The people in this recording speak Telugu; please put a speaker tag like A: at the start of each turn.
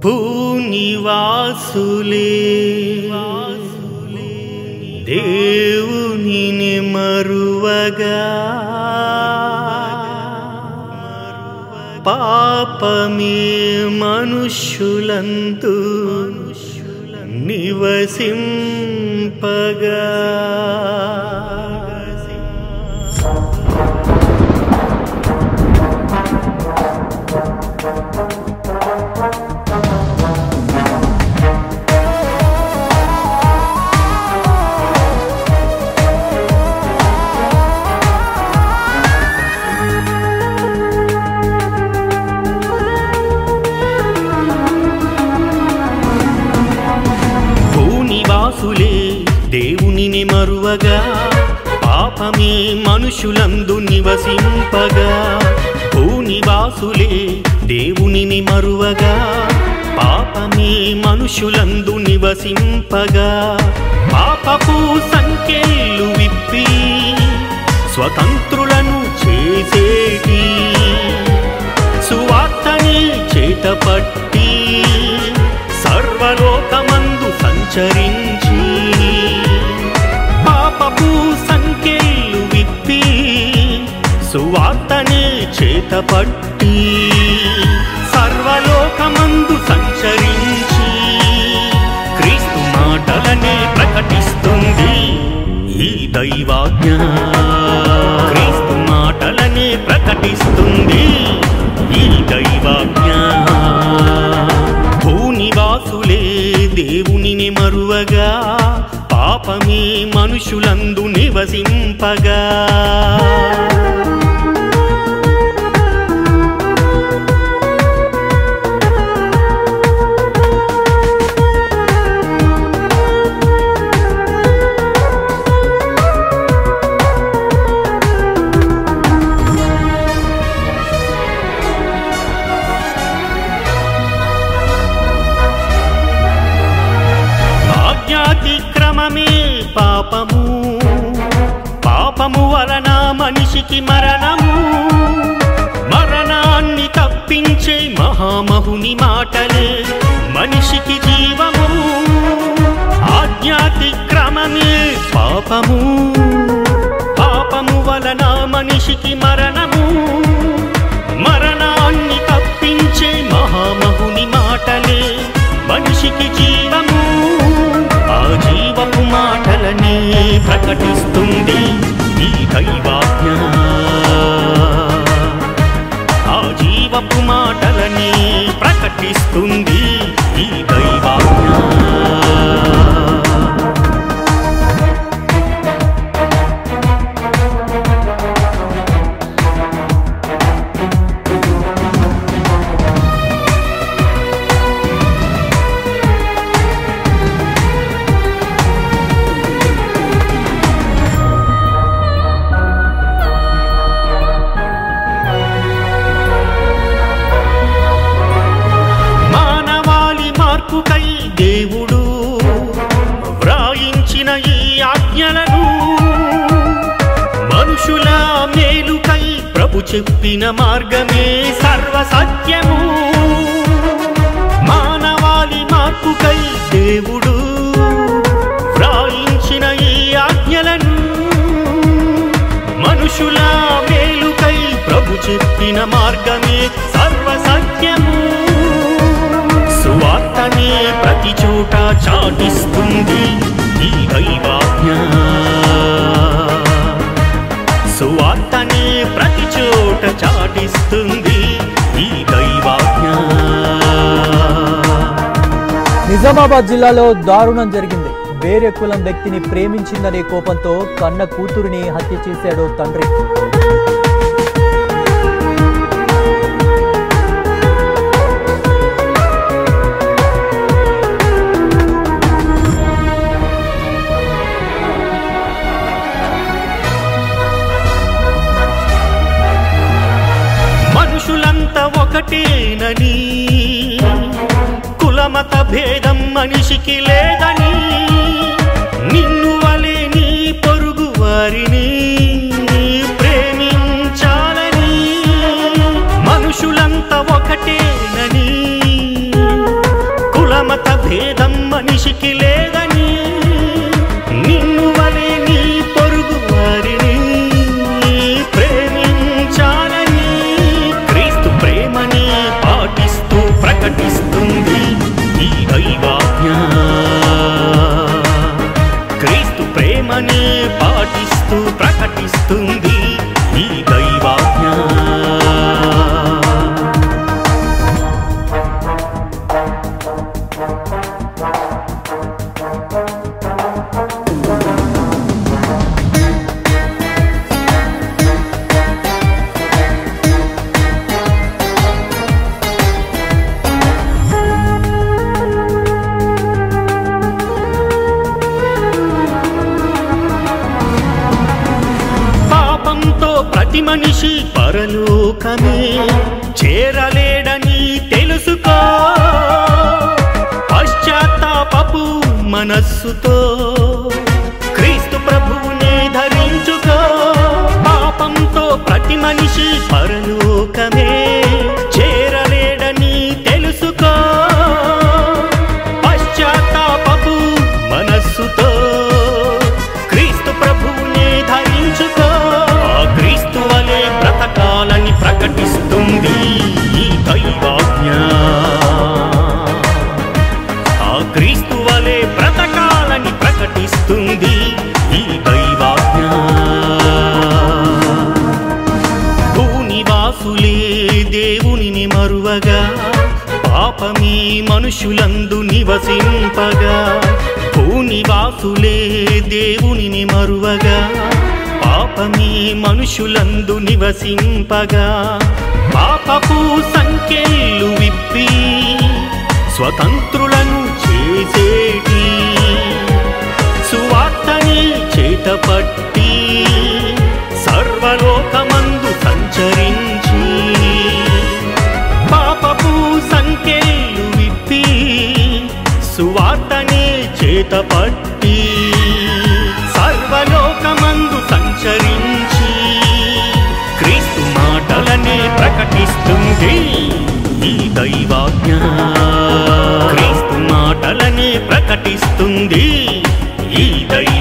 A: భూనివాసులే దేవునిని మరువగా పాపమే మనుష్యులందు నివసింపగా దేవునిని మరువగా పాపమే మనుషులందు నివసింపగా భూనివాసులే దేవునిని మరువగా పాపమే మనుషులందు నివసింపగా పాపపు సంకెళ్ళు విప్పి స్వతంత్రులను చేసేటి సువార్తని చేతపట్టి సర్వలోకమందు సంచరించి పాపపు సంకెళ్ళు విప్పి సువార్తనే చేతపట్టి సర్వలోకమందు సంచరించి క్రీస్తు మాటలనే ప్రకటిస్తుంది ఈ దైవాజ్ఞ. క్రీస్తు మాటలనే ప్రకటిస్తుంది ఈ దైవాజ్ఞ. భూనివాసులే దేవునిని మరువగా పాపమే మనుషులందు నివసింపగా ఆజ్ఞాతిక్రమమే పాపము, పాపము వలన మనిషికి మరణము, మరణాన్ని తప్పించే మహామహుని మాటలే మనిషికి జీవము. ఆజ్ఞాతిక్రమమే పాపము, పాపము వలన మనిషికి మరణము, మరణాన్ని తప్పించే మహామహుని మాటలే మనిషికి జీవము. ఆ జీవపు మాటలనే ప్రకటిస్తుంది ఈ దైవాజ్ఞ. ఆ జీవపు మాటలనే ప్రకటిస్తుంది ఈ దైవాజ్ఞ. మార్పుకై దేవుడు వ్రాయించిన ఈ ఆజ్ఞలను మనుషుల మేలుకై ప్రభు చెప్పిన మార్గమే సర్వసత్యము. మానవాళి మార్పుకై దేవుడు వ్రాయించిన ఈ ఆజ్ఞలను మనుషుల మేలుకై ప్రభు చెప్పిన మార్గమే సర్వసత్యము. సువార్తనే ప్రతి చోట చాటిస్తుంది ఈ దైవాజ్ఞ. సువార్తనే ప్రతి చోట చాటిస్తుంది ఈ దైవాజ్ఞ.
B: నిజామాబాద్ జిల్లాలో దారుణం జరిగింది. వేరే కులం వ్యక్తిని ప్రేమించిందనే కోపంతో కన్న కూతురిని హత్య చేశాడు తండ్రి.
A: మనుషులంతా ఒకటేనని, కులమత భేదం మనిషికి లేదని, నిన్ను వలె నీ పొరుగు వారిని ప్రేమించాలని, మనుషులంతా ఒకటేనని, మనిషికి లేదని, నిన్ను వలె నీ పొరుగు వారిని ప్రేమించాలని క్రీస్తు ప్రేమని పాటిస్తూ ప్రకటిస్తుంది ఈ దైవాజ్ఞ. క్రీస్తు ప్రేమని పాటిస్తూ ప్రకటిస్తుంది ఈ దైవాజ్ఞ. ప్రతి మనిషి పరలోకమే చేరలేడని తెలుసుకో. పశ్చాత్తాపపు మనస్సుతో క్రీస్తు ప్రభువునే ధరించుకో. పాపంతో ప్రతి మనిషి పరలోకమే చేరలేడని తెలుసుకో. పశ్చాత్తాపపు మనస్సుతో క్రీస్తు ప్రభువునే ధరించుకో. క్రీస్తు వలె బ్రతకాలని ప్రకటిస్తుంది ఈ దైవాజ్ఞ. ఆ క్రీస్తు వలె బ్రతకాలని ప్రకటిస్తుంది ఈ దైవాజ్ఞ. భూనివాసులే దేవునిని మరువగా, పాపమీ మనుషులందు నివసింపగా. భూనివాసులే దేవునిని మరువగా, పాపమీ మనుషులందు నివసింపగా. పాపపు సంకెళ్ళు విప్పి స్వతంత్రులను చేసేటి సువార్తని చేతపట్టి సర్వలోకమందు సంచరించి. పాపపు సంకెళ్ళు విప్పి సువార్తని చేతపట్టి సర్వలోకమందు సంచరించి క్రీస్తు మాటలనే ప్రకటిస్తుంది ఈ దైవాజ్ఞ. క్రీస్తు మాటలనే ప్రకటిస్తుంది ఈ దైవాజ్ఞ.